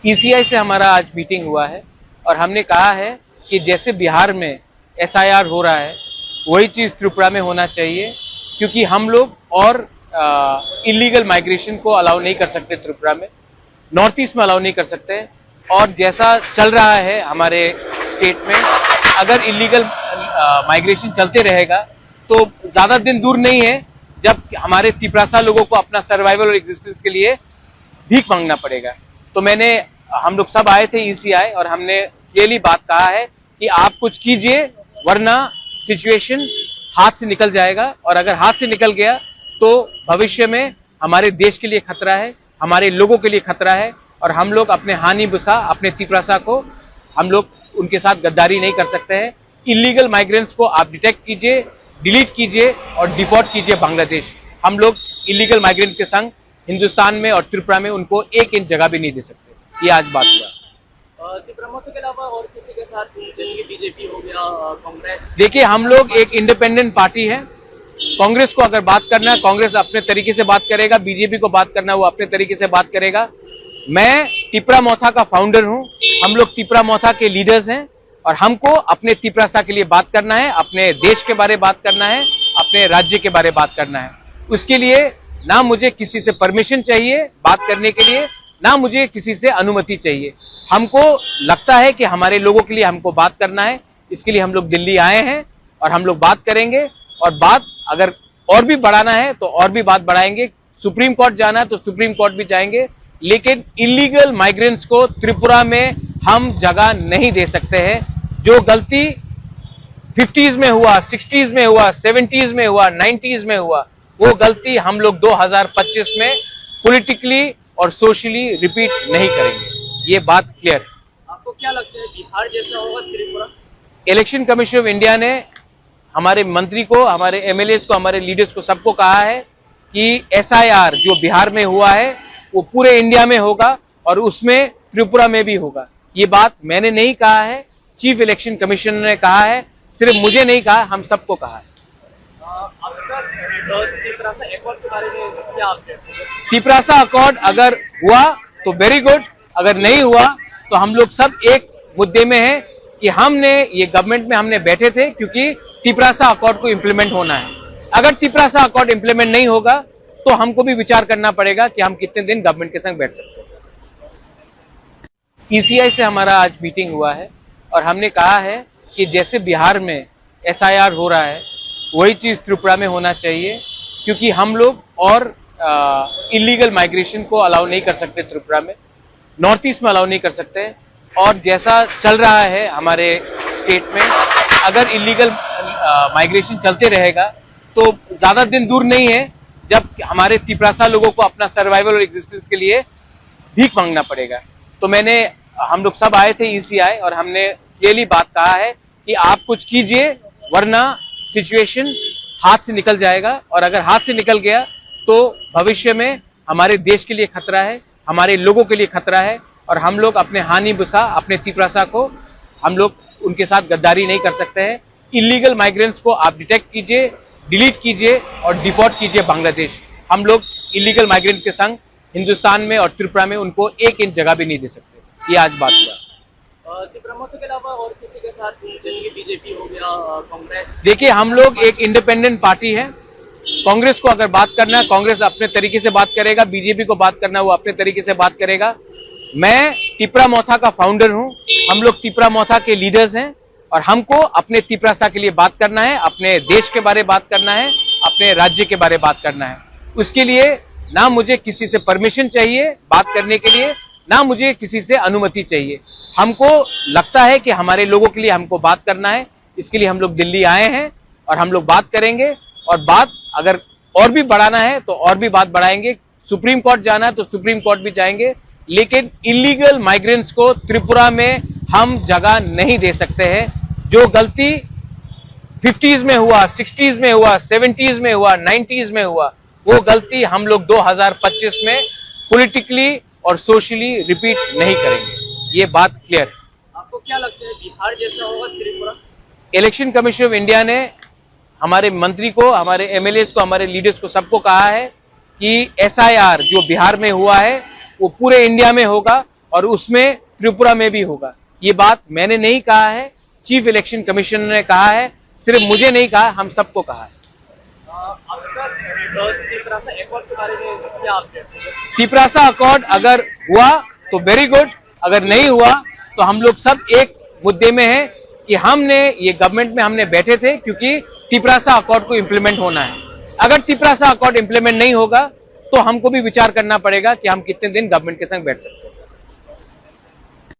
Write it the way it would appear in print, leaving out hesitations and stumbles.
PCI से हमारा आज मीटिंग हुआ है और हमने कहा है कि जैसे बिहार में एसआईआर हो रहा है वही चीज त्रिपुरा में होना चाहिए, क्योंकि हम लोग और इलीगल माइग्रेशन को अलाउ नहीं कर सकते त्रिपुरा में, नॉर्थ ईस्ट में अलाउ नहीं कर सकते। और जैसा चल रहा है हमारे स्टेट में, अगर इलीगल माइग्रेशन चलते रहेगा तो ज्यादा दिन दूर नहीं है जब हमारे तिपरासा लोगों को अपना सर्वाइवल और एग्जिस्टेंस के लिए भीख मांगना पड़ेगा। तो हम लोग सब आए थे ईसीआई और हमने क्लियरली बात कहा है कि आप कुछ कीजिए वरना सिचुएशन हाथ से निकल जाएगा, और अगर हाथ से निकल गया तो भविष्य में हमारे देश के लिए खतरा है, हमारे लोगों के लिए खतरा है। और हम लोग अपने हानि बुसा अपने तिपरासा को हम लोग उनके साथ गद्दारी नहीं कर सकते हैं। इलीगल माइग्रेंट्स को आप डिटेक्ट कीजिए, डिलीट कीजिए और डिपोर्ट कीजिए बांग्लादेश। हम लोग इलीगल माइग्रेंट के संग हिंदुस्तान में और त्रिपुरा में उनको 1 इंच जगह भी नहीं दे सकते। ये आज बात हुआ। त्रिपुरा के अलावा और किसी के साथ जैसे बीजेपी हो गया, कांग्रेस? देखिए, हम लोग एक इंडिपेंडेंट पार्टी है। कांग्रेस को अगर बात करना है, कांग्रेस अपने तरीके से बात करेगा, बीजेपी को बात करना है वो अपने तरीके से बात करेगा। मैं तिपरा मोथा का फाउंडर हूं, हम लोग तिपरा मोथा के लीडर्स हैं और हमको अपने तिपरासा के लिए बात करना है, अपने देश के बारे बात करना है, अपने राज्य के बारे बात करना है। उसके लिए ना मुझे किसी से परमिशन चाहिए बात करने के लिए, ना मुझे किसी से अनुमति चाहिए। हमको लगता है कि हमारे लोगों के लिए हमको बात करना है, इसके लिए हम लोग दिल्ली आए हैं और हम लोग बात करेंगे। और बात अगर और भी बढ़ाना है तो और भी बात बढ़ाएंगे, सुप्रीम कोर्ट जाना है तो सुप्रीम कोर्ट भी जाएंगे, लेकिन इलीगल माइग्रेंट्स को त्रिपुरा में हम जगह नहीं दे सकते हैं। जो गलती 50s में हुआ, 60s में हुआ, 70s में हुआ, 90s में हुआ, वो गलती हम लोग 2025 में पॉलिटिकली और सोशली रिपीट नहीं करेंगे। ये बात क्लियर है। आपको क्या लगता है बिहार जैसा होगा Tripura? Election commission of India ने हमारे मंत्री को, हमारे एमएलएस को, हमारे लीडर्स को सबको कहा है कि एसआईआर जो बिहार में हुआ है वो पूरे इंडिया में होगा और उसमें त्रिपुरा में भी होगा। ये बात मैंने नहीं कहा है, चीफ इलेक्शन कमीशन ने कहा है, सिर्फ मुझे नहीं कहा, हम सबको कहा है। तिपरासा अकॉर्ड के बारे में क्या अपडेट? तिपरासा अकॉर्ड अगर हुआ तो वेरी गुड, अगर नहीं हुआ तो हम लोग सब एक मुद्दे में हैं कि हमने ये गवर्नमेंट में हमने बैठे थे क्योंकि तिपरासा अकॉर्ड को इंप्लीमेंट होना है। अगर तिपरासा अकॉर्ड इंप्लीमेंट नहीं होगा तो हमको भी विचार करना पड़ेगा कि हम कितने दिन गवर्नमेंट के संग बैठ सकते हैं। पीसीआई से हमारा आज मीटिंग हुआ है और हमने कहा है कि जैसे बिहार में एसआईआर हो रहा है वही चीज त्रिपुरा में होना चाहिए, क्योंकि हम लोग और इलीगल माइग्रेशन को अलाउ नहीं कर सकते त्रिपुरा में, नॉर्थ ईस्ट में अलाउ नहीं कर सकते। और जैसा चल रहा है हमारे स्टेट में, अगर इलीगल माइग्रेशन चलते रहेगा तो ज्यादा दिन दूर नहीं है जब हमारे तिपरासा लोगों को अपना सर्वाइवल और एग्जिस्टेंस के लिए भीख मांगना पड़ेगा। तो हम लोग सब आए थे ईसीआई और हमने क्लियरली बात कहा है कि आप कुछ कीजिए वरना सिचुएशन हाथ से निकल जाएगा, और अगर हाथ से निकल गया तो भविष्य में हमारे देश के लिए खतरा है, हमारे लोगों के लिए खतरा है। और हम लोग अपने हानि बुसा अपने तिपरासा को हम लोग उनके साथ गद्दारी नहीं कर सकते हैं। इलीगल माइग्रेंट्स को आप डिटेक्ट कीजिए, डिलीट कीजिए और डिपोर्ट कीजिए बांग्लादेश। हम लोग इलीगल माइग्रेंट के संग हिंदुस्तान में और त्रिपुरा में उनको 1 इंच जगह भी नहीं दे सकते। ये आज बात हुआ। त्रिपुरा के अलावा और किसी के साथ जैसे बीजेपी हो गया, कांग्रेस? देखिए, हम लोग एक इंडिपेंडेंट पार्टी है। कांग्रेस को अगर बात करना है, कांग्रेस अपने तरीके से बात करेगा, बीजेपी को बात करना है वो अपने तरीके से बात करेगा। मैं तिपरा मोथा का फाउंडर हूं, हम लोग तिपरा मोथा के लीडर्स हैं और हमको अपने तिपरासा के लिए बात करना है, अपने देश के बारे बात करना है, अपने राज्य के बारे बात करना है। उसके लिए ना मुझे किसी से परमिशन चाहिए बात करने के लिए, ना मुझे किसी से अनुमति चाहिए। हमको लगता है कि हमारे लोगों के लिए हमको बात करना है, इसके लिए हम लोग दिल्ली आए हैं और हम लोग बात करेंगे। और बात अगर और भी बढ़ाना है तो और भी बात बढ़ाएंगे, सुप्रीम कोर्ट जाना है तो सुप्रीम कोर्ट भी जाएंगे, लेकिन इलीगल माइग्रेंट्स को त्रिपुरा में हम जगह नहीं दे सकते हैं। जो गलती 50s में हुआ, 60s में हुआ, 70s में हुआ, 90s में हुआ, वो गलती हम लोग 2025 में पॉलिटिकली और सोशली रिपीट नहीं करेंगे। ये बात क्लियर है। आपको क्या लगता है बिहार जैसा होगा Tripura? Election commission of India ने हमारे मंत्री को, हमारे एमएलएस को, हमारे लीडर्स को सबको कहा है कि एसआईआर जो बिहार में हुआ है वो पूरे इंडिया में होगा और उसमें त्रिपुरा में भी होगा। ये बात मैंने नहीं कहा है, चीफ इलेक्शन कमिश्नर ने कहा है, सिर्फ मुझे नहीं कहा, हम सबको कहा है। तिपरासा एकॉर्ड के बारे में क्या आप कहते हैं? तिपरासा अकॉर्ड अगर हुआ तो वेरी गुड, अगर नहीं हुआ तो हम लोग सब एक मुद्दे में हैं कि हमने ये गवर्नमेंट में हमने बैठे थे क्योंकि तिपरासा अकॉर्ड को इंप्लीमेंट होना है। अगर तिपरासा अकॉर्ड इंप्लीमेंट नहीं होगा तो हमको भी विचार करना पड़ेगा कि हम कितने दिन गवर्नमेंट के संग बैठ सकते हैं।